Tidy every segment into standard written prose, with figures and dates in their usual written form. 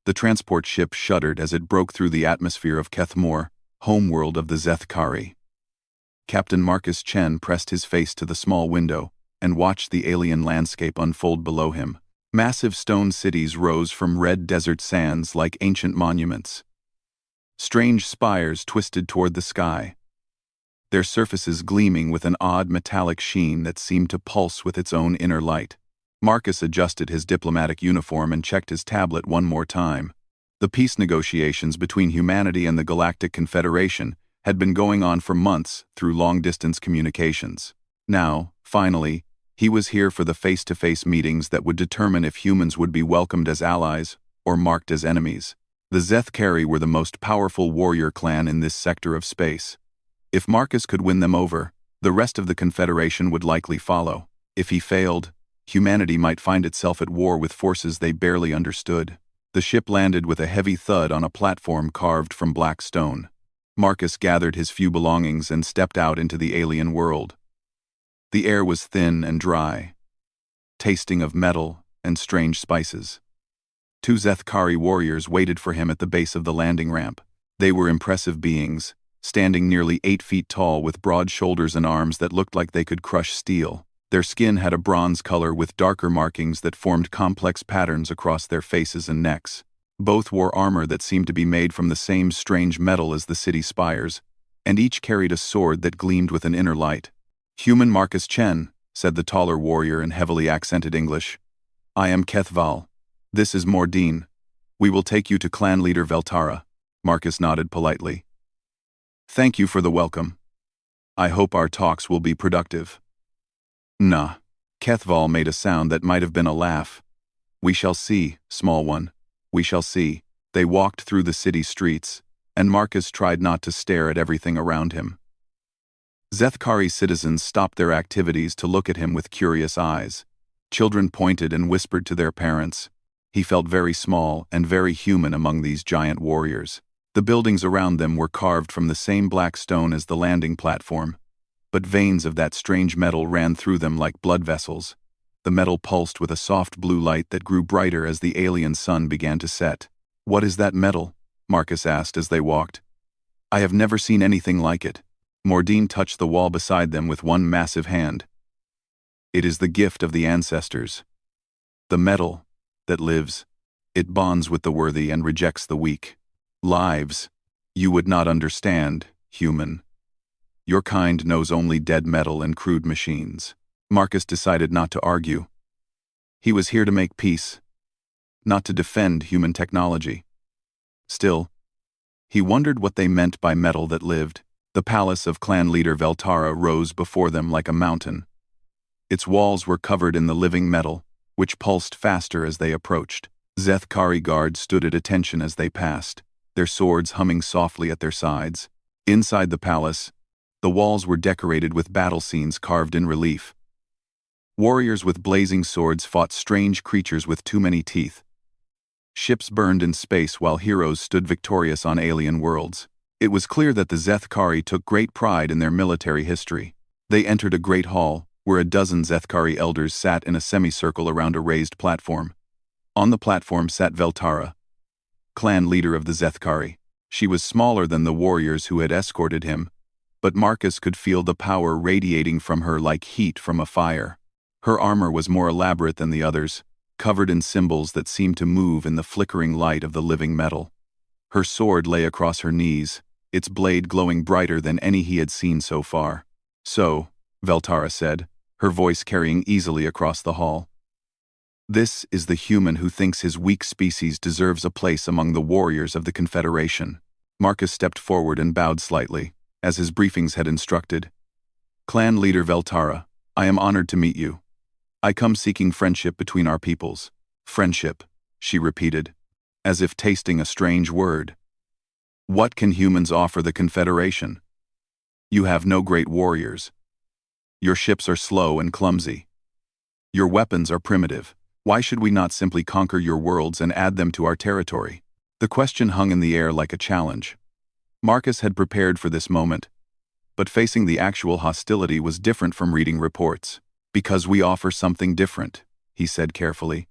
The transport ship shuddered as it broke through the atmosphere of Kethmore, homeworld of the Zethkari. Captain Marcus Chen pressed his face to the small window and watched the alien landscape unfold below him. Massive stone cities rose from red desert sands like ancient monuments. Strange spires twisted toward the sky, their surfaces gleaming with an odd metallic sheen that seemed to pulse with its own inner light. Marcus adjusted his diplomatic uniform and checked his tablet one more time. The peace negotiations between humanity and the Galactic Confederation had been going on for months through long-distance communications. Now, finally, he was here for the face-to-face meetings that would determine if humans would be welcomed as allies or marked as enemies. The Zethkari were the most powerful warrior clan in this sector of space. If Marcus could win them over, the rest of the Confederation would likely follow. If he failed, humanity might find itself at war with forces they barely understood. The ship landed with a heavy thud on a platform carved from black stone. Marcus gathered his few belongings and stepped out into the alien world. The air was thin and dry, tasting of metal and strange spices. 2 Zethkari warriors waited for him at the base of the landing ramp. They were impressive beings, standing nearly 8 feet tall with broad shoulders and arms that looked like they could crush steel. Their skin had a bronze color with darker markings that formed complex patterns across their faces and necks. Both wore armor that seemed to be made from the same strange metal as the city spires, and each carried a sword that gleamed with an inner light. "Human Marcus Chen," said the taller warrior in heavily accented English. "I am Kethval. This is Mordine. We will take you to clan leader Veltara." Marcus nodded politely. "Thank you for the welcome. I hope our talks will be productive." "Nah." Kethval made a sound that might have been a laugh. "We shall see, small one. We shall see." They walked through the city streets, and Marcus tried not to stare at everything around him. Zethkari citizens stopped their activities to look at him with curious eyes. Children pointed and whispered to their parents. He felt very small and very human among these giant warriors. The buildings around them were carved from the same black stone as the landing platform, but veins of that strange metal ran through them like blood vessels. The metal pulsed with a soft blue light that grew brighter as the alien sun began to set. "What is that metal?" Marcus asked as they walked. "I have never seen anything like it." Mordine touched the wall beside them with one massive hand. "It is the gift of the ancestors. The metal that lives. It bonds with the worthy and rejects the weak. Lives you would not understand, human. Your kind knows only dead metal and crude machines." Marcus decided not to argue. He was here to make peace, not to defend human technology. Still, he wondered what they meant by metal that lived. The palace of clan leader Veltara rose before them like a mountain. Its walls were covered in the living metal, which pulsed faster as they approached. Zethkari guards stood at attention as they passed, their swords humming softly at their sides. Inside the palace, the walls were decorated with battle scenes carved in relief. Warriors with blazing swords fought strange creatures with too many teeth. Ships burned in space while heroes stood victorious on alien worlds. It was clear that the Zethkari took great pride in their military history. They entered a great hall, where a dozen Zethkari elders sat in a semicircle around a raised platform. On the platform sat Veltara, clan leader of the Zethkari. She was smaller than the warriors who had escorted him, but Marcus could feel the power radiating from her like heat from a fire. Her armor was more elaborate than the others, covered in symbols that seemed to move in the flickering light of the living metal. Her sword lay across her knees, its blade glowing brighter than any he had seen so far. "So," Veltara said, her voice carrying easily across the hall. "This is the human who thinks his weak species deserves a place among the warriors of the Confederation." Marcus stepped forward and bowed slightly, as his briefings had instructed. "Clan leader Veltara, I am honored to meet you. I come seeking friendship between our peoples." "Friendship," she repeated, as if tasting a strange word. "What can humans offer the Confederation? You have no great warriors. Your ships are slow and clumsy. Your weapons are primitive. Why should we not simply conquer your worlds and add them to our territory?" The question hung in the air like a challenge. Marcus had prepared for this moment, but facing the actual hostility was different from reading reports. "Because we offer something different," he said carefully.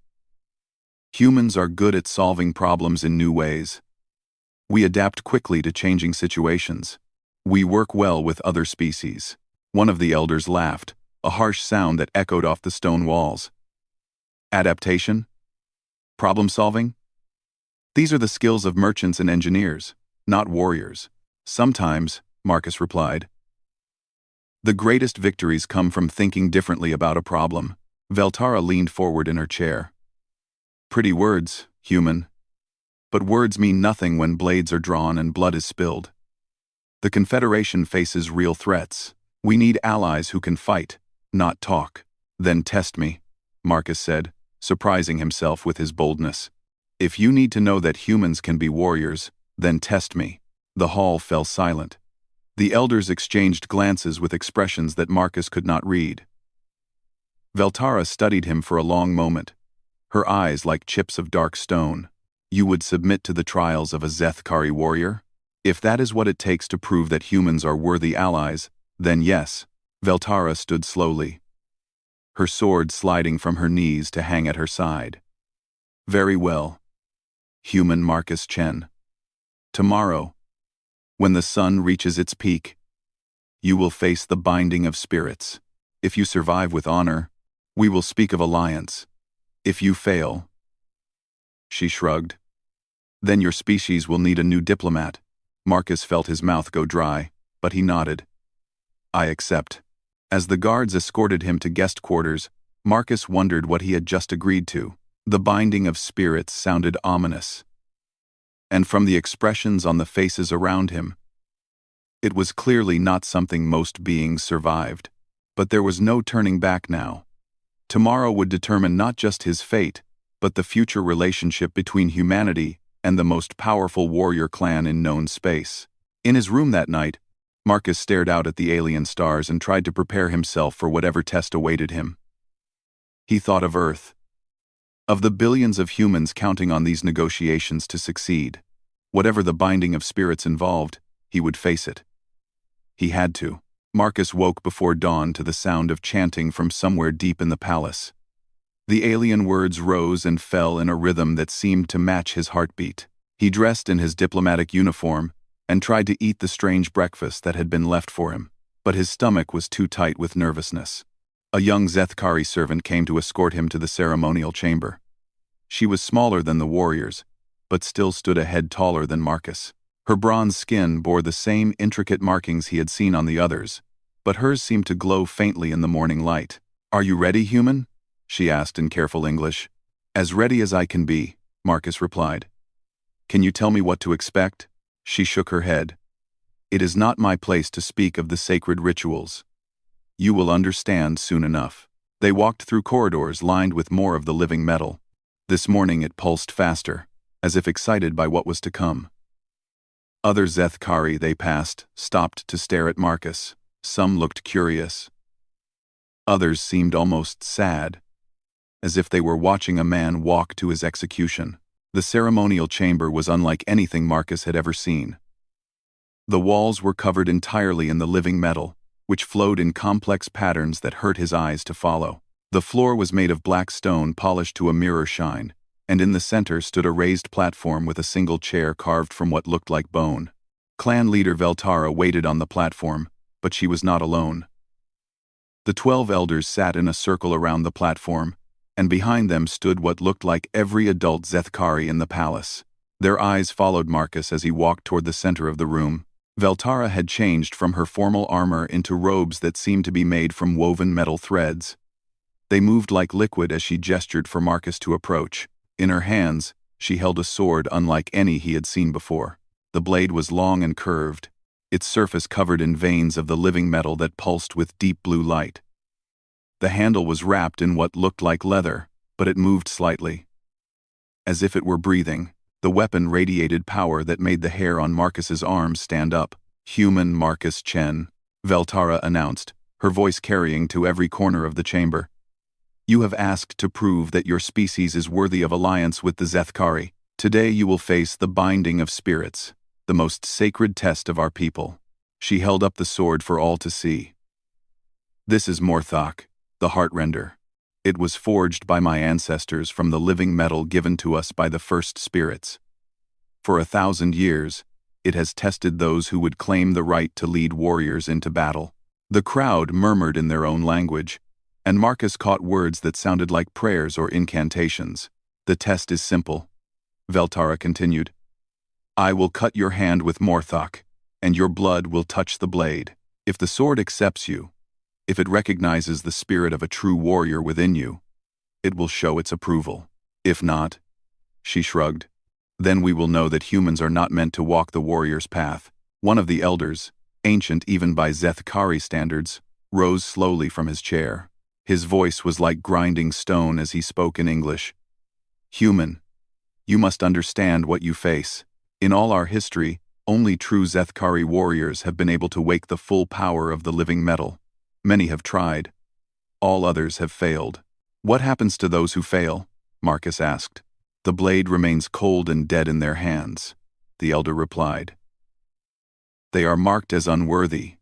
Humans are good at solving problems in new ways. We adapt quickly to changing situations. We work well with other species. One of the elders laughed, a harsh sound that echoed off the stone walls. Adaptation? Problem solving? These are the skills of merchants and engineers, not warriors. Sometimes, Marcus replied. The greatest victories come from thinking differently about a problem. Veltara leaned forward in her chair. Pretty words, human. But words mean nothing when blades are drawn and blood is spilled. The Confederation faces real threats. We need allies who can fight, not talk. Then test me, Marcus said, surprising himself with his boldness. If you need to know that humans can be warriors, then test me. The hall fell silent. The elders exchanged glances with expressions that Marcus could not read. Veltara studied him for a long moment, her eyes like chips of dark stone. You would submit to the trials of a Zethkari warrior? If that is what it takes to prove that humans are worthy allies, then yes. Veltara stood slowly, her sword sliding from her knees to hang at her side. Very well. Human Marcus Chen. Tomorrow, when the sun reaches its peak, you will face the binding of spirits. If you survive with honor, we will speak of alliance. If you fail, she shrugged, then your species will need a new diplomat. Marcus felt his mouth go dry, but he nodded. I accept. As the guards escorted him to guest quarters, Marcus wondered what he had just agreed to. The binding of spirits sounded ominous. And from the expressions on the faces around him, it was clearly not something most beings survived. But there was no turning back now. Tomorrow would determine not just his fate, but the future relationship between humanity and the most powerful warrior clan in known space. In his room that night, Marcus stared out at the alien stars and tried to prepare himself for whatever test awaited him. He thought of Earth, of the billions of humans counting on these negotiations to succeed. Whatever the binding of spirits involved, he would face it. He had to. Marcus woke before dawn to the sound of chanting from somewhere deep in the palace. The alien words rose and fell in a rhythm that seemed to match his heartbeat. He dressed in his diplomatic uniform and tried to eat the strange breakfast that had been left for him, but his stomach was too tight with nervousness. A young Zethkari servant came to escort him to the ceremonial chamber. She was smaller than the warriors, but still stood a head taller than Marcus. Her bronze skin bore the same intricate markings he had seen on the others, but hers seemed to glow faintly in the morning light. Are you ready, human? She asked in careful English. As ready as I can be, Marcus replied. Can you tell me what to expect? She shook her head. It is not my place to speak of the sacred rituals. You will understand soon enough. They walked through corridors lined with more of the living metal. This morning it pulsed faster, as if excited by what was to come. Other Zethkari they passed stopped to stare at Marcus. Some looked curious. Others seemed almost sad, as if they were watching a man walk to his execution. The ceremonial chamber was unlike anything Marcus had ever seen. The walls were covered entirely in the living metal, which flowed in complex patterns that hurt his eyes to follow. The floor was made of black stone polished to a mirror shine, and in the center stood a raised platform with a single chair carved from what looked like bone. Clan leader Veltara waited on the platform, but she was not alone. The 12 elders sat in a circle around the platform, and behind them stood what looked like every adult Zethkari in the palace. Their eyes followed Marcus as he walked toward the center of the room. Veltara had changed from her formal armor into robes that seemed to be made from woven metal threads. They moved like liquid as she gestured for Marcus to approach. In her hands, she held a sword unlike any he had seen before. The blade was long and curved, its surface covered in veins of the living metal that pulsed with deep blue light. The handle was wrapped in what looked like leather, but it moved slightly. As if it were breathing, the weapon radiated power that made the hair on Marcus's arms stand up. Human Marcus Chen, Veltara announced, her voice carrying to every corner of the chamber. You have asked to prove that your species is worthy of alliance with the Zethkari. Today you will face the binding of spirits, the most sacred test of our people. She held up the sword for all to see. This is Morthok, the Heartrender. It was forged by my ancestors from the living metal given to us by the first spirits. For 1,000 years, it has tested those who would claim the right to lead warriors into battle. The crowd murmured in their own language, and Marcus caught words that sounded like prayers or incantations. The test is simple, Veltara continued. I will cut your hand with Morthok, and your blood will touch the blade. If the sword accepts you, if it recognizes the spirit of a true warrior within you, it will show its approval. If not, she shrugged, then we will know that humans are not meant to walk the warrior's path. One of the elders, ancient even by Zethkari standards, rose slowly from his chair. His voice was like grinding stone as he spoke in English. Human, you must understand what you face. In all our history, only true Zethkari warriors have been able to wake the full power of the living metal. Many have tried. All others have failed. What happens to those who fail? Marcus asked. The blade remains cold and dead in their hands, the elder replied. They are marked as unworthy,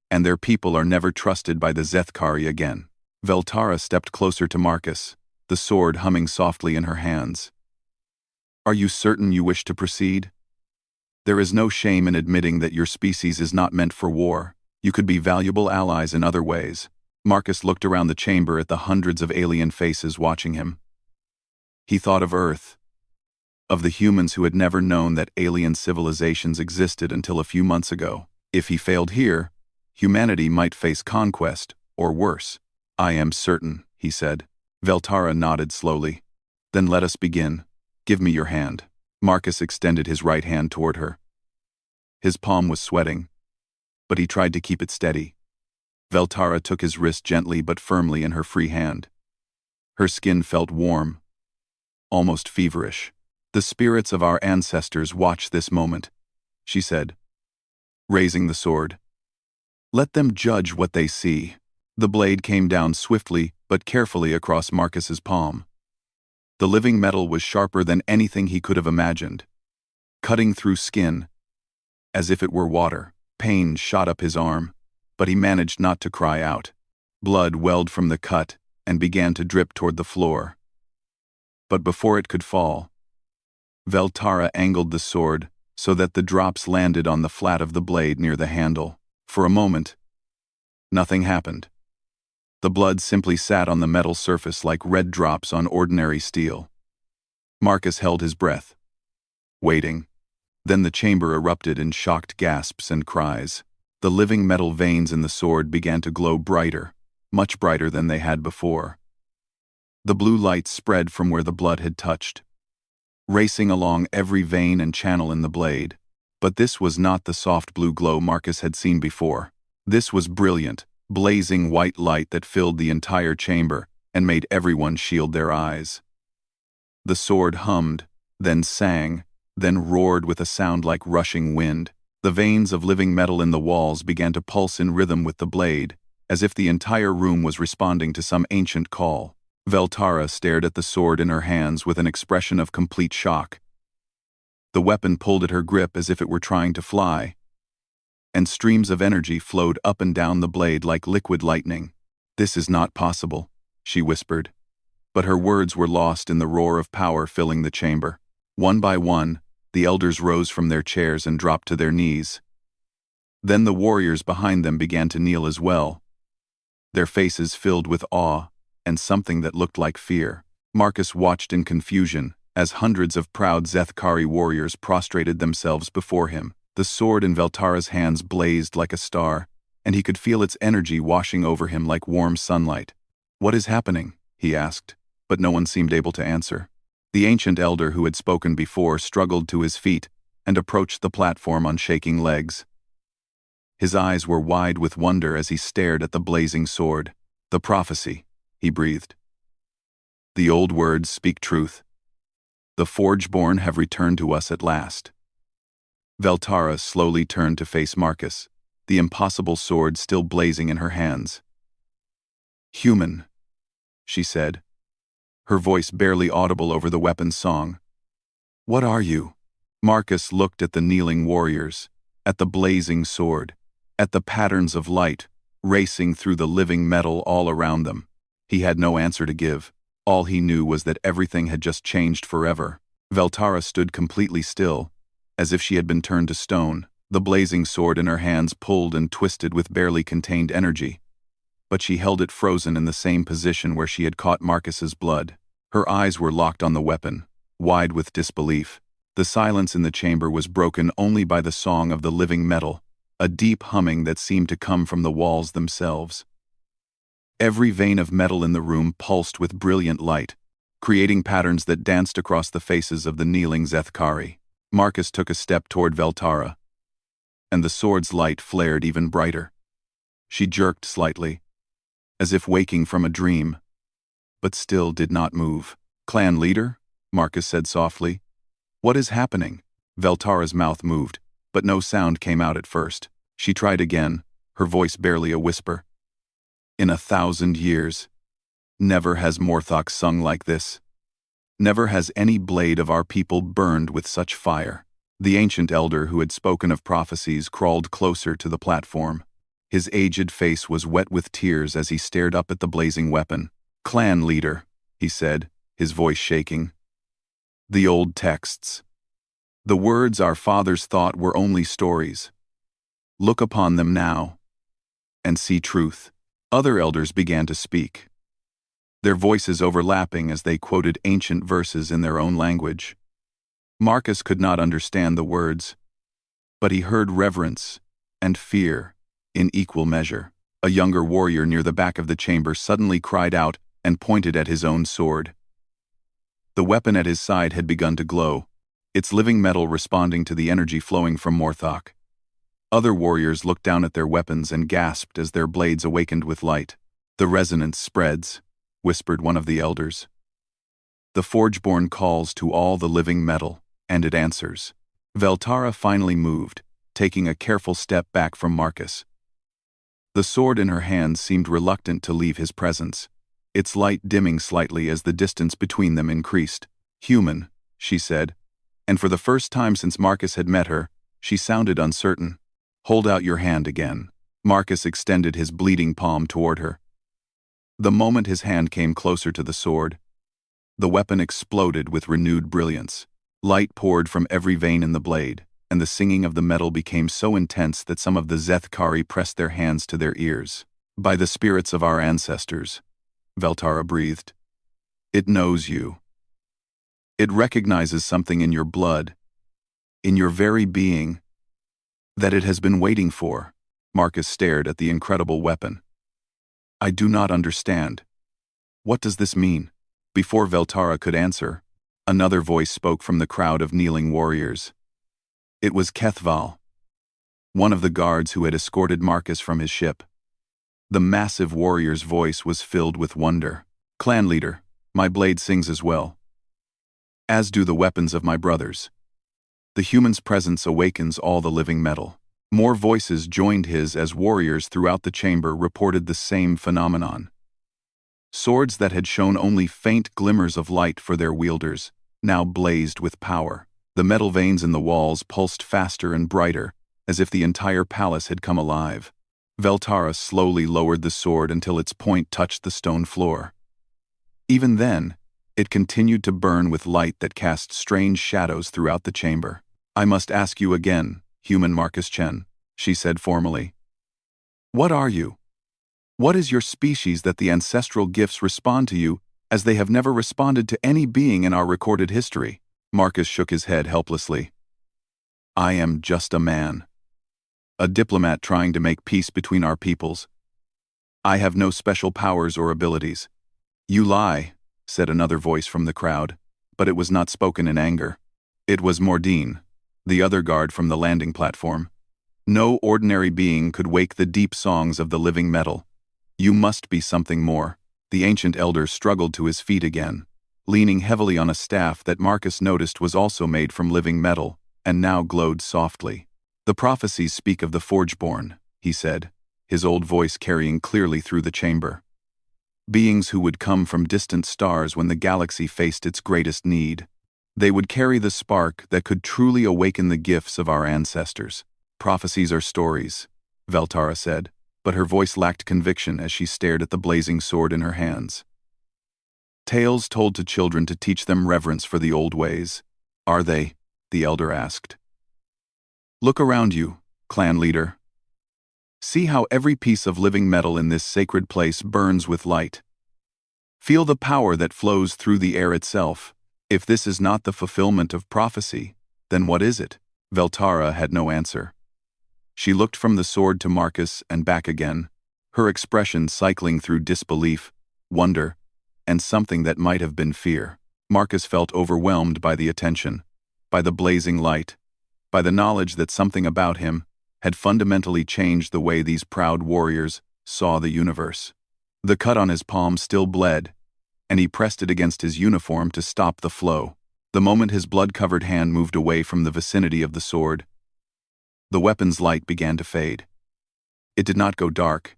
and their people are never trusted by the Zethkari again. Veltara stepped closer to Marcus, the sword humming softly in her hands. Are you certain you wish to proceed? There is no shame in admitting that your species is not meant for war. You could be valuable allies in other ways. Marcus looked around the chamber at the hundreds of alien faces watching him. He thought of Earth, of the humans who had never known that alien civilizations existed until a few months ago. If he failed here, humanity might face conquest, or worse. I am certain, he said. Veltara nodded slowly. Then let us begin. Give me your hand. Marcus extended his right hand toward her. His palm was sweating, but he tried to keep it steady. Veltara took his wrist gently but firmly in her free hand. Her skin felt warm, almost feverish. The spirits of our ancestors watch this moment, she said, raising the sword. Let them judge what they see. The blade came down swiftly but carefully across Marcus's palm. The living metal was sharper than anything he could have imagined, cutting through skin, as if it were water. Pain shot up his arm, but he managed not to cry out. Blood welled from the cut and began to drip toward the floor. But before it could fall, Veltara angled the sword so that the drops landed on the flat of the blade near the handle. For a moment, nothing happened. The blood simply sat on the metal surface like red drops on ordinary steel. Marcus held his breath, waiting. Then the chamber erupted in shocked gasps and cries. The living metal veins in the sword began to glow brighter, much brighter than they had before. The blue light spread from where the blood had touched, racing along every vein and channel in the blade. But this was not the soft blue glow Marcus had seen before. This was brilliant, blazing white light that filled the entire chamber and made everyone shield their eyes. The sword hummed, then sang, then roared with a sound like rushing wind. The veins of living metal in the walls began to pulse in rhythm with the blade, as if the entire room was responding to some ancient call. Veltara stared at the sword in her hands with an expression of complete shock. The weapon pulled at her grip as if it were trying to fly, and streams of energy flowed up and down the blade like liquid lightning. This is not possible, she whispered, but her words were lost in the roar of power filling the chamber. One by one, the elders rose from their chairs and dropped to their knees. Then the warriors behind them began to kneel as well, their faces filled with awe and something that looked like fear. Marcus watched in confusion as hundreds of proud Zethkari warriors prostrated themselves before him. The sword in Veltara's hands blazed like a star, and he could feel its energy washing over him like warm sunlight. What is happening? He asked, but no one seemed able to answer. The ancient elder who had spoken before struggled to his feet and approached the platform on shaking legs. His eyes were wide with wonder as he stared at the blazing sword. The prophecy, he breathed. The old words speak truth. The Forgeborn have returned to us at last. Veltara slowly turned to face Marcus, the impossible sword still blazing in her hands. Human, she said, her voice barely audible over the weapon's song. What are you? Marcus looked at the kneeling warriors, at the blazing sword, at the patterns of light racing through the living metal all around them. He had no answer to give. All he knew was that everything had just changed forever. Veltara stood completely still, as if she had been turned to stone, the blazing sword in her hands pulled and twisted with barely contained energy. But she held it frozen in the same position where she had caught Marcus's blood. Her eyes were locked on the weapon, wide with disbelief. The silence in the chamber was broken only by the song of the living metal, a deep humming that seemed to come from the walls themselves. Every vein of metal in the room pulsed with brilliant light, creating patterns that danced across the faces of the kneeling Zethkari. Marcus took a step toward Veltara, and the sword's light flared even brighter. She jerked slightly, as if waking from a dream, but still did not move. "Clan leader?" Marcus said softly. "What is happening?" Veltara's mouth moved, but no sound came out at first. She tried again, her voice barely a whisper. "In 1,000 years, never has Morthok sung like this. Never has any blade of our people burned with such fire." The ancient elder who had spoken of prophecies crawled closer to the platform. His aged face was wet with tears as he stared up at the blazing weapon. "Clan leader," he said, his voice shaking. "The old texts. The words our fathers thought were only stories. Look upon them now, and see truth." Other elders began to speak, their voices overlapping as they quoted ancient verses in their own language. Marcus could not understand the words, but he heard reverence and fear in equal measure. A younger warrior near the back of the chamber suddenly cried out and pointed at his own sword. The weapon at his side had begun to glow, its living metal responding to the energy flowing from Morthok. Other warriors looked down at their weapons and gasped as their blades awakened with light. "The resonance spreads," whispered one of the elders. "The Forgeborn calls to all the living metal, and it answers." Veltara finally moved, taking a careful step back from Marcus. The sword in her hand seemed reluctant to leave his presence, its light dimming slightly as the distance between them increased. "Human," she said, and for the first time since Marcus had met her, she sounded uncertain. "Hold out your hand again." Marcus extended his bleeding palm toward her. The moment his hand came closer to the sword, the weapon exploded with renewed brilliance. Light poured from every vein in the blade, and the singing of the metal became so intense that some of the Zethkari pressed their hands to their ears. "By the spirits of our ancestors," Veltara breathed. "It knows you. It recognizes something in your blood, in your very being, that it has been waiting for." Marcus stared at the incredible weapon. "I do not understand. What does this mean?" Before Veltara could answer, another voice spoke from the crowd of kneeling warriors. It was Kethval, one of the guards who had escorted Marcus from his ship. The massive warrior's voice was filled with wonder. "Clan leader, my blade sings as well, as do the weapons of my brothers. The human's presence awakens all the living metal." More voices joined his as warriors throughout the chamber reported the same phenomenon. Swords that had shown only faint glimmers of light for their wielders now blazed with power. The metal veins in the walls pulsed faster and brighter, as if the entire palace had come alive. Veltara slowly lowered the sword until its point touched the stone floor. Even then, it continued to burn with light that cast strange shadows throughout the chamber. "I must ask you again, human Marcus Chen," she said formally. "What are you? What is your species that the ancestral gifts respond to you as they have never responded to any being in our recorded history?" Marcus shook his head helplessly. "I am just a man. A diplomat trying to make peace between our peoples. I have no special powers or abilities." "You lie," said another voice from the crowd, but it was not spoken in anger. It was Mordine, the other guard from the landing platform. "No ordinary being could wake the deep songs of the living metal. You must be something more." The ancient elder struggled to his feet again, leaning heavily on a staff that Marcus noticed was also made from living metal, and now glowed softly. "The prophecies speak of the Forgeborn," he said, his old voice carrying clearly through the chamber. "Beings who would come from distant stars when the galaxy faced its greatest need. They would carry the spark that could truly awaken the gifts of our ancestors." "Prophecies are stories," Veltara said, but her voice lacked conviction as she stared at the blazing sword in her hands. Tales told to children to teach them reverence for the old ways. Are they? The elder asked. Look around you, clan leader. See how every piece of living metal in this sacred place burns with light. Feel the power that flows through the air itself. If this is not the fulfillment of prophecy, then what is it? Veltara had no answer. She looked from the sword to Marcus and back again, her expression cycling through disbelief, wonder, and something that might have been fear. Marcus felt overwhelmed by the attention, by the blazing light, by the knowledge that something about him had fundamentally changed the way these proud warriors saw the universe. The cut on his palm still bled, and he pressed it against his uniform to stop the flow. The moment his blood-covered hand moved away from the vicinity of the sword, the weapon's light began to fade. It did not go dark,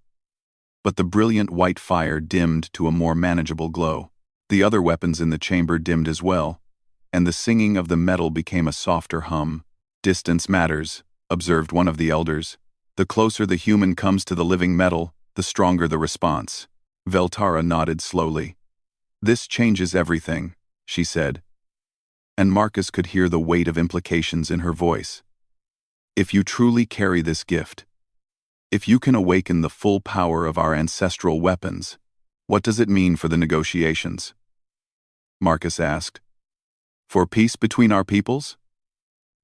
but the brilliant white fire dimmed to a more manageable glow. The other weapons in the chamber dimmed as well, and the singing of the metal became a softer hum. Distance matters, observed one of the elders. The closer the human comes to the living metal, the stronger the response. Veltara nodded slowly. This changes everything, she said, and Marcus could hear the weight of implications in her voice. If you truly carry this gift, if you can awaken the full power of our ancestral weapons, what does it mean for the negotiations? Marcus asked. For peace between our peoples?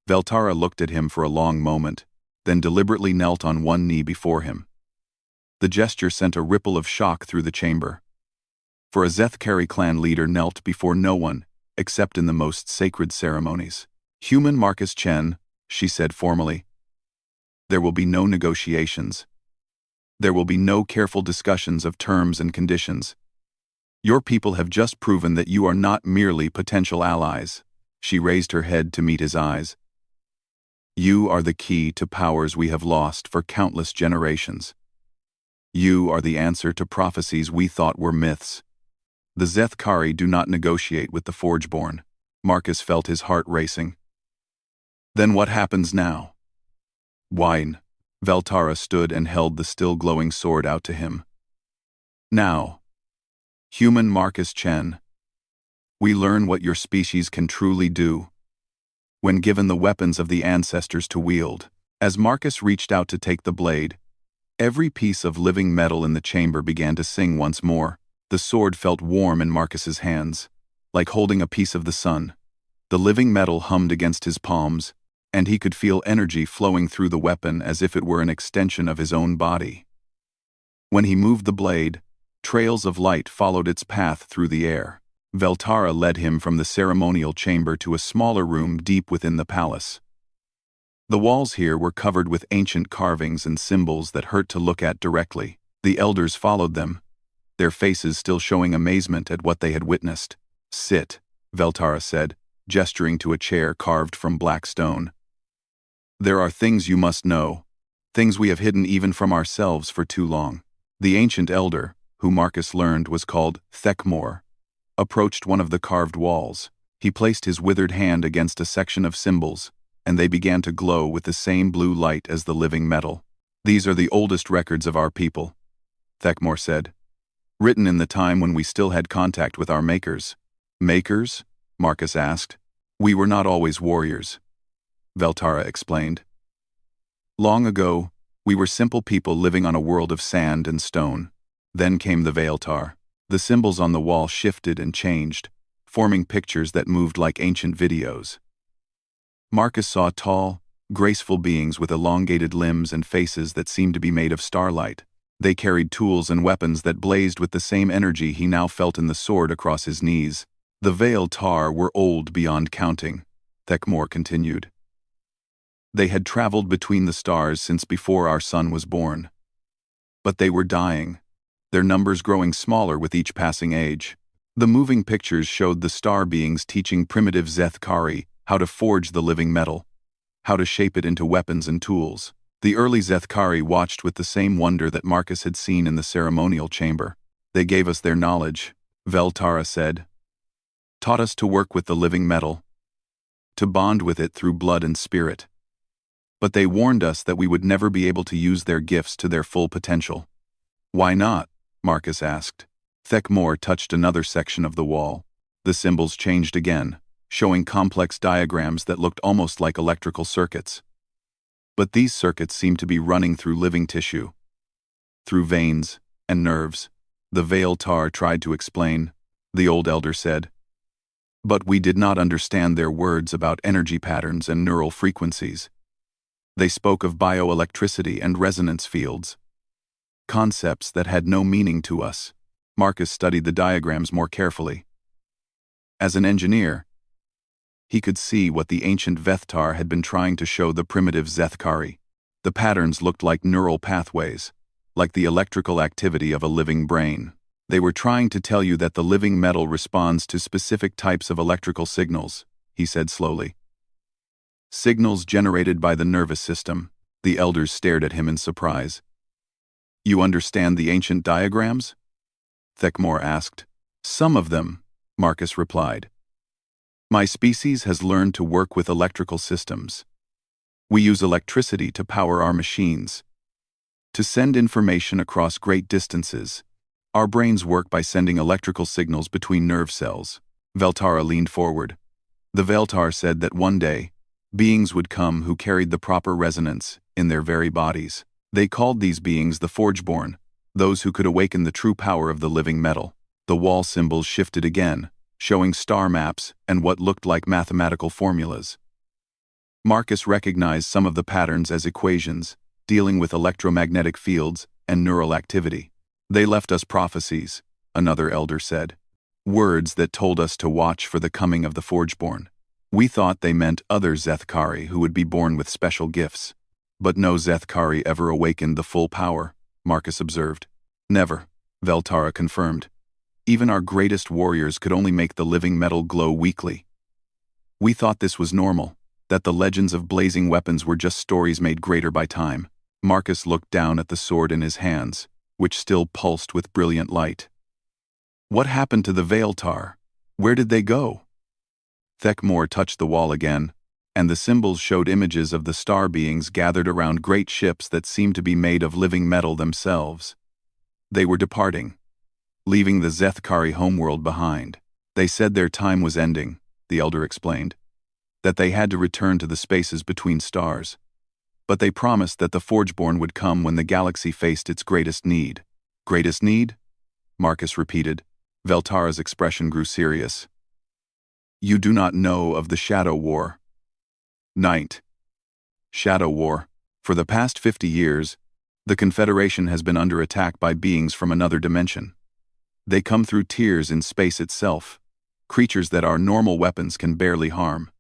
Veltara looked at him for a long moment, then deliberately knelt on one knee before him. The gesture sent a ripple of shock through the chamber. For a Zethkari clan leader knelt before no one, except in the most sacred ceremonies. Human Marcus Chen, she said formally. There will be no negotiations. There will be no careful discussions of terms and conditions. Your people have just proven that you are not merely potential allies. She raised her head to meet his eyes. You are the key to powers we have lost for countless generations. You are the answer to prophecies we thought were myths. The Zethkari do not negotiate with the Forgeborn. Marcus felt his heart racing. Then what happens now? Wine. Veltara stood and held the still glowing sword out to him. Now, human Marcus Chen, we learn what your species can truly do when given the weapons of the ancestors to wield. As Marcus reached out to take the blade, every piece of living metal in the chamber began to sing once more. The sword felt warm in Marcus's hands, like holding a piece of the sun. The living metal hummed against his palms, and he could feel energy flowing through the weapon as if it were an extension of his own body. When he moved the blade, trails of light followed its path through the air. Veltara led him from the ceremonial chamber to a smaller room deep within the palace. The walls here were covered with ancient carvings and symbols that hurt to look at directly. The elders followed them, their faces still showing amazement at what they had witnessed. Sit, Veltara said, gesturing to a chair carved from black stone. There are things you must know, things we have hidden even from ourselves for too long. The ancient elder, who Marcus learned was called Kethmore, approached one of the carved walls. He placed his withered hand against a section of symbols, and they began to glow with the same blue light as the living metal. These are the oldest records of our people, Kethmore said, written in the time when we still had contact with our makers. Makers? Marcus asked. We were not always warriors, Veltara explained. Long ago, we were simple people living on a world of sand and stone. Then came the Veiltar. The symbols on the wall shifted and changed, forming pictures that moved like ancient videos. Marcus saw tall, graceful beings with elongated limbs and faces that seemed to be made of starlight. They carried tools and weapons that blazed with the same energy he now felt in the sword across his knees. The Veiltar were old beyond counting, Kethmore continued. They had traveled between the stars since before our sun was born. But they were dying, their numbers growing smaller with each passing age. The moving pictures showed the star beings teaching primitive Zethkari how to forge the living metal, how to shape it into weapons and tools. The early Zethkari watched with the same wonder that Marcus had seen in the ceremonial chamber. They gave us their knowledge, Veltara said, taught us to work with the living metal, to bond with it through blood and spirit. But they warned us that we would never be able to use their gifts to their full potential. Why not? Marcus asked. Kethmore touched another section of the wall. The symbols changed again, showing complex diagrams that looked almost like electrical circuits. But these circuits seemed to be running through living tissue, through veins and nerves. The Veil Tar tried to explain, the old elder said. But we did not understand their words about energy patterns and neural frequencies. They spoke of bioelectricity and resonance fields, concepts that had no meaning to us. Marcus studied the diagrams more carefully. As an engineer, he could see what the ancient Vethtar had been trying to show the primitive Zethkari. The patterns looked like neural pathways, like the electrical activity of a living brain. They were trying to tell you that the living metal responds to specific types of electrical signals, he said slowly. Signals generated by the nervous system. The elders stared at him in surprise. You understand the ancient diagrams? Kethmore asked. Some of them, Marcus replied. My species has learned to work with electrical systems. We use electricity to power our machines, to send information across great distances. Our brains work by sending electrical signals between nerve cells. Veltara leaned forward. The Veltar said that one day, beings would come who carried the proper resonance in their very bodies. They called these beings the Forgeborn, those who could awaken the true power of the living metal. The wall symbols shifted again, showing star maps and what looked like mathematical formulas. Marcus recognized some of the patterns as equations, dealing with electromagnetic fields and neural activity. They left us prophecies, another elder said. Words that told us to watch for the coming of the Forgeborn. We thought they meant other Zethkari who would be born with special gifts. But no Zethkari ever awakened the full power, Marcus observed. Never, Veltara confirmed. Even our greatest warriors could only make the living metal glow weakly. We thought this was normal, that the legends of blazing weapons were just stories made greater by time. Marcus looked down at the sword in his hands, which still pulsed with brilliant light. What happened to the Veiltar? Where did they go? Kethmore touched the wall again, and the symbols showed images of the star beings gathered around great ships that seemed to be made of living metal themselves. They were departing, leaving the Zethkari homeworld behind. They said their time was ending, the elder explained, that they had to return to the spaces between stars. But they promised that the Forgeborn would come when the galaxy faced its greatest need. Greatest need? Marcus repeated. Veltara's expression grew serious. You do not know of the Shadow War. Ninth. Shadow War. For the past 50 years, the Confederation has been under attack by beings from another dimension. They come through tiers in space itself, creatures that our normal weapons can barely harm.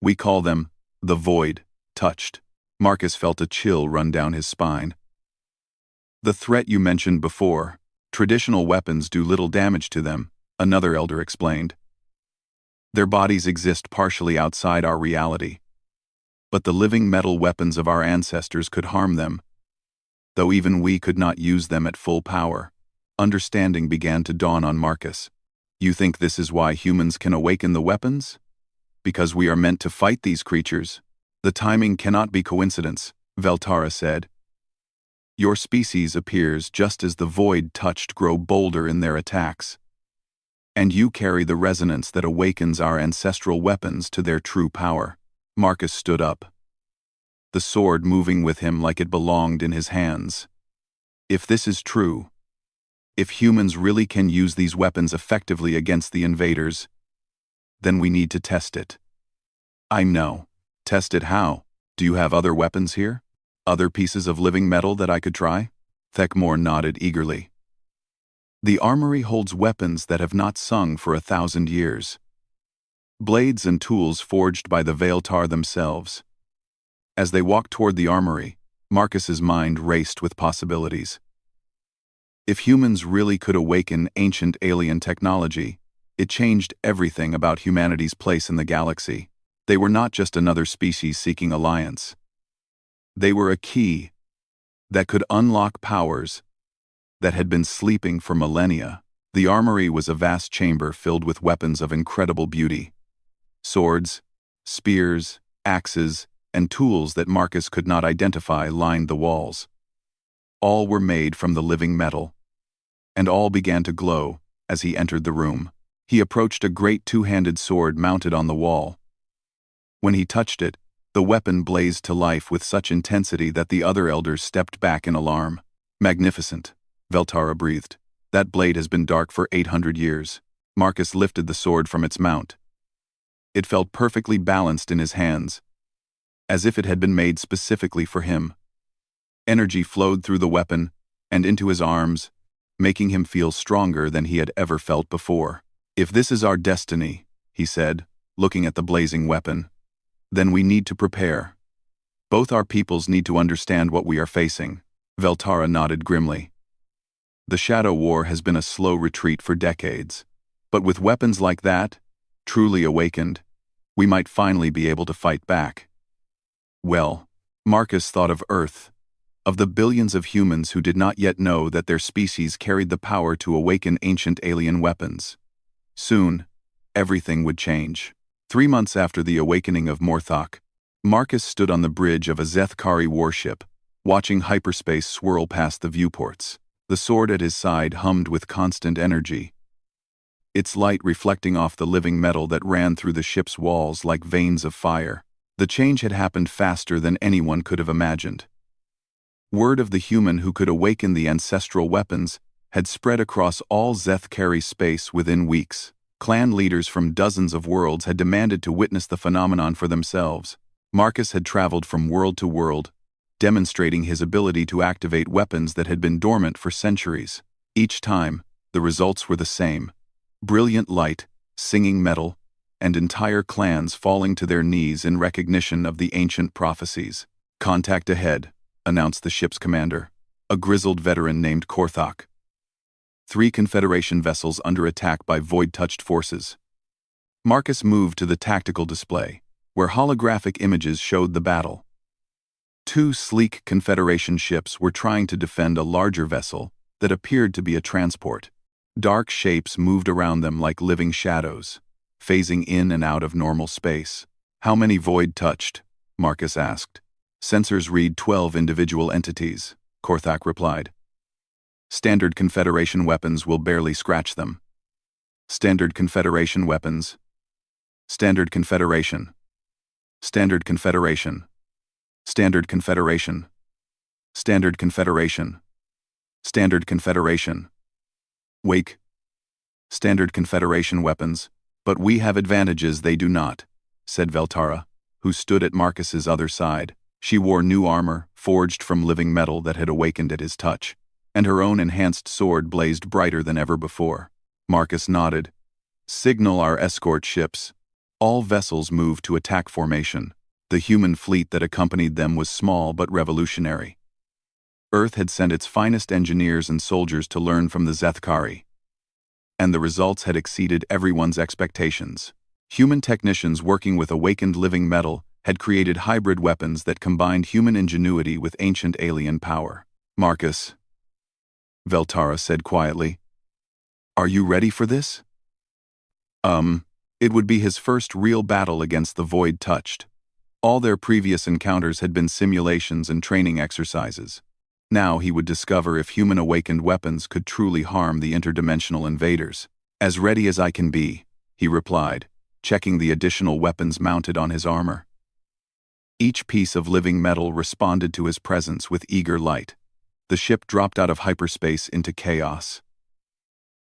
We call them the Void Touched. Marcus felt a chill run down his spine. The threat you mentioned before, traditional weapons do little damage to them, another elder explained. Their bodies exist partially outside our reality. But the living metal weapons of our ancestors could harm them, though even we could not use them at full power. Understanding began to dawn on Marcus. You think this is why humans can awaken the weapons? Because we are meant to fight these creatures? The timing cannot be coincidence, Veltara said. Your species appears just as the Void Touched grow bolder in their attacks. And you carry the resonance that awakens our ancestral weapons to their true power. Marcus stood up, the sword moving with him like it belonged in his hands. If this is true, if humans really can use these weapons effectively against the invaders, then we need to test it. I know. Test it how? Do you have other weapons here? Other pieces of living metal that I could try? Kethmore nodded eagerly. The armory holds weapons that have not sung for 1,000 years. Blades and tools forged by the Veiltar themselves. As they walked toward the armory, Marcus's mind raced with possibilities. If humans really could awaken ancient alien technology, it changed everything about humanity's place in the galaxy. They were not just another species seeking alliance. They were a key that could unlock powers that had been sleeping for millennia. The armory was a vast chamber filled with weapons of incredible beauty. Swords, spears, axes, and tools that Marcus could not identify lined the walls. All were made from the living metal, and all began to glow as he entered the room. He approached a great two-handed sword mounted on the wall. When he touched it, the weapon blazed to life with such intensity that the other elders stepped back in alarm. "Magnificent," Veltara breathed. "That blade has been dark for 800 years." Marcus lifted the sword from its mount. It felt perfectly balanced in his hands, as if it had been made specifically for him. Energy flowed through the weapon and into his arms, making him feel stronger than he had ever felt before. "If this is our destiny," he said, looking at the blazing weapon, "then we need to prepare. Both our peoples need to understand what we are facing." Veltara nodded grimly. "The Shadow War has been a slow retreat for decades, but with weapons like that, truly awakened, we might finally be able to fight back." Well, Marcus thought of Earth, of the billions of humans who did not yet know that their species carried the power to awaken ancient alien weapons. Soon, everything would change. 3 months after the awakening of Morthok, Marcus stood on the bridge of a HFY warship, watching hyperspace swirl past the viewports. The sword at his side hummed with constant energy, its light reflecting off the living metal that ran through the ship's walls like veins of fire. The change had happened faster than anyone could have imagined. Word of the human who could awaken the ancestral weapons had spread across all HFY space within weeks. Clan leaders from dozens of worlds had demanded to witness the phenomenon for themselves. Marcus had traveled from world to world, demonstrating his ability to activate weapons that had been dormant for centuries. Each time, the results were the same: brilliant light, singing metal, and entire clans falling to their knees in recognition of the ancient prophecies. "Contact ahead," announced the ship's commander, a grizzled veteran named Korthok. 3 Confederation vessels under attack by void-touched forces. Marcus moved to the tactical display, where holographic images showed the battle. 2 sleek Confederation ships were trying to defend a larger vessel that appeared to be a transport. Dark shapes moved around them like living shadows, phasing in and out of normal space. "How many void-touched?" Marcus asked. "Sensors read 12 individual entities," Korthok replied. "Standard Confederation weapons will barely scratch them." "Standard Confederation weapons. Standard Confederation. Standard Confederation. Standard Confederation. Standard Confederation. Standard Confederation. Wake. Standard Confederation weapons, but we have advantages they do not," said Veltara, who stood at Marcus's other side. She wore new armor, forged from living metal that had awakened at his touch, and her own enhanced sword blazed brighter than ever before. Marcus nodded. "Signal our escort ships." All vessels moved to attack formation. The human fleet that accompanied them was small but revolutionary. Earth had sent its finest engineers and soldiers to learn from the HFY, and the results had exceeded everyone's expectations. Human technicians working with awakened living metal had created hybrid weapons that combined human ingenuity with ancient alien power. "Marcus," Veltara said quietly, "are you ready for this?" It would be his first real battle against the void-touched. All their previous encounters had been simulations and training exercises. Now he would discover if human awakened weapons could truly harm the interdimensional invaders. "As ready as I can be," he replied, checking the additional weapons mounted on his armor. Each piece of living metal responded to his presence with eager light. The ship dropped out of hyperspace into chaos.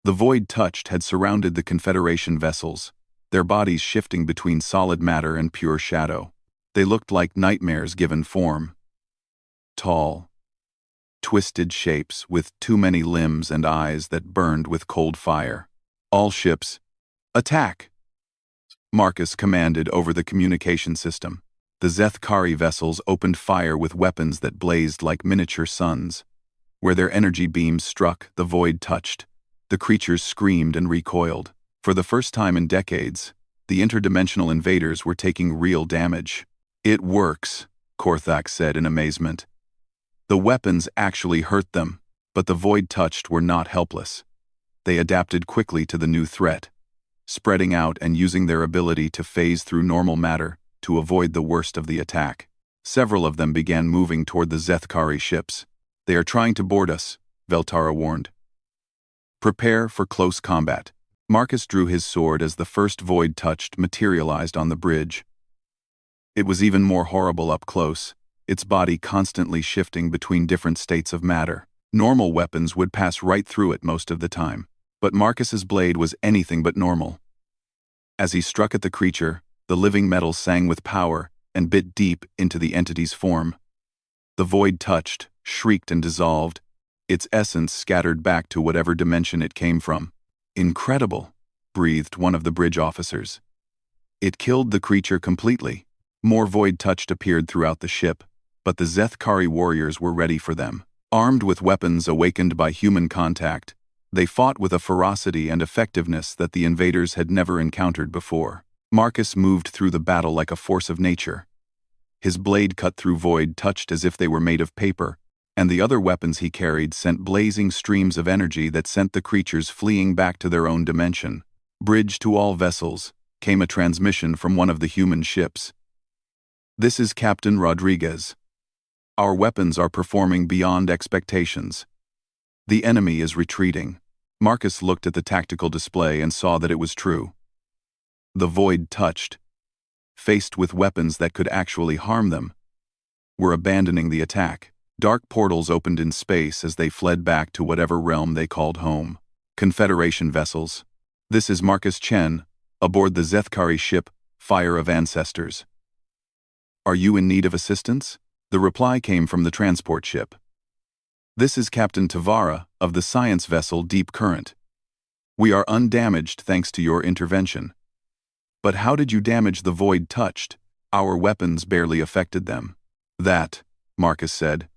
The void-touched had surrounded the Confederation vessels, their bodies shifting between solid matter and pure shadow. They looked like nightmares given form. Tall, twisted shapes with too many limbs and eyes that burned with cold fire. "All ships, attack!" Marcus commanded over the communication system. The HFY vessels opened fire with weapons that blazed like miniature suns. Where their energy beams struck, the void touched. The creatures screamed and recoiled. For the first time in decades, the interdimensional invaders were taking real damage. "It works," Korthok said in amazement. The weapons actually hurt them, but the void-touched were not helpless. They adapted quickly to the new threat, spreading out and using their ability to phase through normal matter to avoid the worst of the attack. Several of them began moving toward the Zethkari ships. "They are trying to board us," Veltara warned. "Prepare for close combat." Marcus drew his sword as the first void touched materialized on the bridge. It was even more horrible up close, its body constantly shifting between different states of matter. Normal weapons would pass right through it most of the time, but Marcus's blade was anything but normal. As he struck at the creature, the living metal sang with power and bit deep into the entity's form. The void touched, shrieked and dissolved, its essence scattered back to whatever dimension it came from. "Incredible," breathed one of the bridge officers. It killed the creature completely. More void touched appeared throughout the ship, but the Zethkari warriors were ready for them. Armed with weapons awakened by human contact, they fought with a ferocity and effectiveness that the invaders had never encountered before. Marcus moved through the battle like a force of nature. His blade cut through void touched as if they were made of paper, and the other weapons he carried sent blazing streams of energy that sent the creatures fleeing back to their own dimension. "Bridge to all vessels," came a transmission from one of the human ships. "This is Captain Rodriguez. Our weapons are performing beyond expectations. The enemy is retreating." Marcus looked at the tactical display and saw that it was true. The void touched, faced with weapons that could actually harm them, were abandoning the attack. Dark portals opened in space as they fled back to whatever realm they called home. Confederation vessels. "This is Marcus Chen, aboard the Zethkari ship, Fire of Ancestors. Are you in need of assistance?" The reply came from the transport ship. "This is Captain Tavara, of the science vessel Deep Current. We are undamaged thanks to your intervention." "But how did you damage the void touched? Our weapons barely affected them." "That," Marcus said,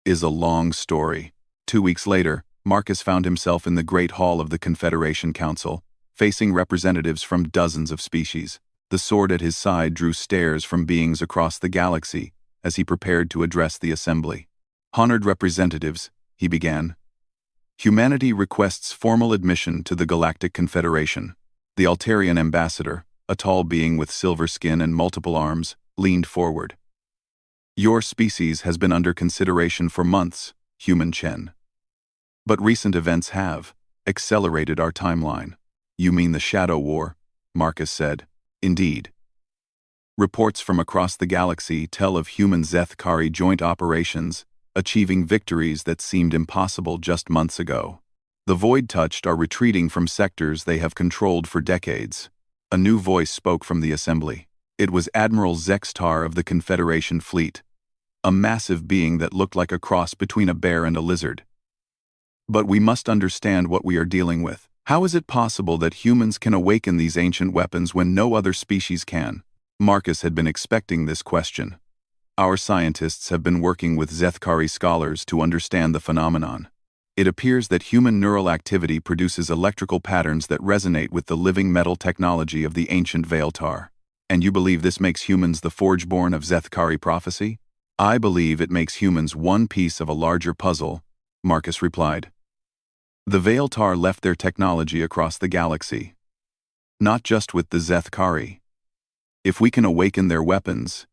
"is a long story." 2 weeks later, Marcus found himself in the Great Hall of the Confederation Council, facing representatives from dozens of species. The sword at his side drew stares from beings across the galaxy as he prepared to address the assembly. "Honored representatives," he began. "Humanity requests formal admission to the Galactic Confederation." The Altarian ambassador, a tall being with silver skin and multiple arms, leaned forward. "Your species has been under consideration for months, Human Chen. But recent events have accelerated our timeline." "You mean the Shadow War?" Marcus said. "Indeed. Reports from across the galaxy tell of human Zethkari joint operations, achieving victories that seemed impossible just months ago. The void touched are retreating from sectors they have controlled for decades." A new voice spoke from the assembly. It was Admiral Zextar of the Confederation fleet, a massive being that looked like a cross between a bear and a lizard. "But we must understand what we are dealing with. How is it possible that humans can awaken these ancient weapons when no other species can?" Marcus had been expecting this question. "Our scientists have been working with Zethkari scholars to understand the phenomenon. It appears that human neural activity produces electrical patterns that resonate with the living metal technology of the ancient Veiltar. And you believe this makes humans the forgeborn of Zethkari prophecy?" "I believe it makes humans one piece of a larger puzzle," Marcus replied. "The Veiltar left their technology across the galaxy. Not just with the Zethkari. If we can awaken their weapons,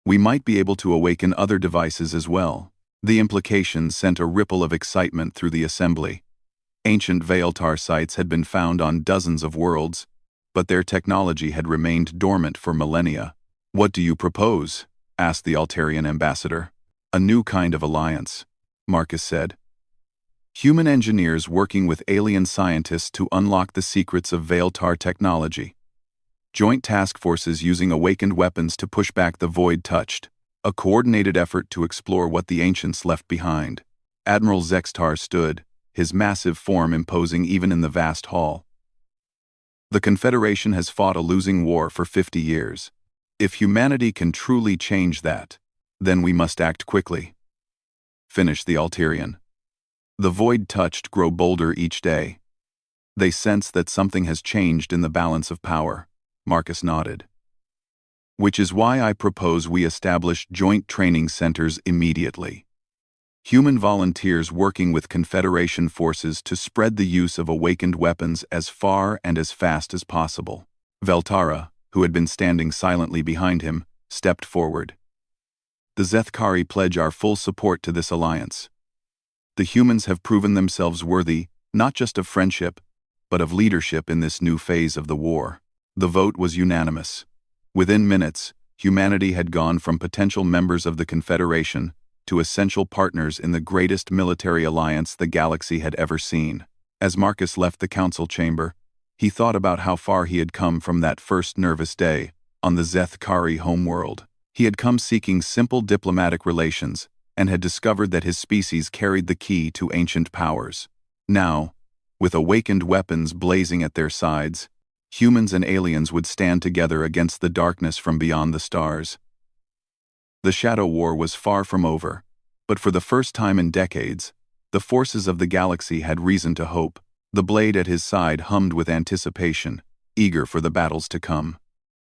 we might be able to awaken other devices as well." The implication sent a ripple of excitement through the assembly. Ancient Veiltar sites had been found on dozens of worlds, but their technology had remained dormant for millennia. "What do you propose?" asked the Altarian ambassador. "A new kind of alliance," Marcus said. "Human engineers working with alien scientists to unlock the secrets of Veiltar technology. Joint task forces using awakened weapons to push back the void touched. A coordinated effort to explore what the ancients left behind." Admiral Zextar stood, his massive form imposing even in the vast hall. "The Confederation has fought a losing war for 50 years. If humanity can truly change that, then we must act quickly," finished the Altarian. "The void touched grow bolder each day. They sense that something has changed in the balance of power." Marcus nodded. "Which is why I propose we establish joint training centers immediately. Human volunteers working with Confederation forces to spread the use of awakened weapons as far and as fast as possible." Veltara, who had been standing silently behind him, stepped forward. The Zethkari pledge our full support to this alliance. The humans have proven themselves worthy, not just of friendship, but of leadership in this new phase of the war. The vote was unanimous. Within minutes, humanity had gone from potential members of the Confederation to essential partners in the greatest military alliance the galaxy had ever seen. As Marcus left the council chamber, he thought about how far he had come from that first nervous day on the Zethkari homeworld. He had come seeking simple diplomatic relations and had discovered that his species carried the key to ancient powers. Now, with awakened weapons blazing at their sides, humans and aliens would stand together against the darkness from beyond the stars. The Shadow War was far from over, but for the first time in decades, the forces of the galaxy had reason to hope. The blade at his side hummed with anticipation, eager for the battles to come.